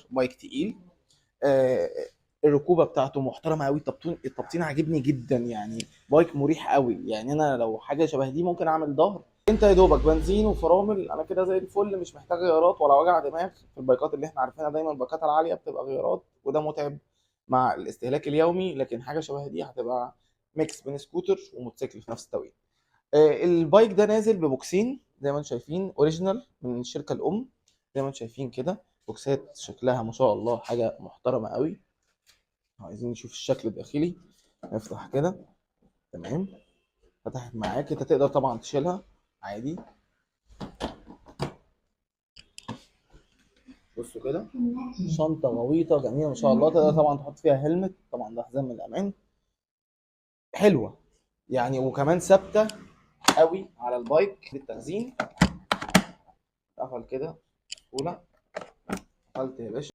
بايك تقيل. آه، الركوبه بتاعته محترمه قوي، التبطين عاجبني جدا يعني. بايك مريح قوي يعني. انا لو حاجه شبه دي ممكن اعمل ظهر. انت يا دوبك بنزين وفرامل، انا كده زي الفل، مش محتاج غيارات ولا وجع دماغ. في البايكات اللي احنا عارفينها دايما البايكات العاليه بتبقى غيارات، وده متعب مع الاستهلاك اليومي. لكن حاجه شبه دي هتبقى ميكس بين سكوتر وموتوسيكل في نفس التوقيت. البايك ده نازل ببوكسين زي ما انتم شايفين، اوريجينال من الشركه الام. زي ما انتم شايفين كده، بوكسات شكلها ما شاء الله حاجه محترمه قوي. عايزين نشوف الشكل الداخلي. نفتح كده. تمام. فتحت معاك، انت تقدر طبعا تشيلها عادي. بصوا كده، شنطه غويطه جميله ما شاء الله. تقدر طبعا تحط فيها هيلمت، طبعا ده حزام من الامان. حلوه يعني، وكمان ثابته قوي على البايك للتخزين. قفل كده. اولى قفلت يا باشا.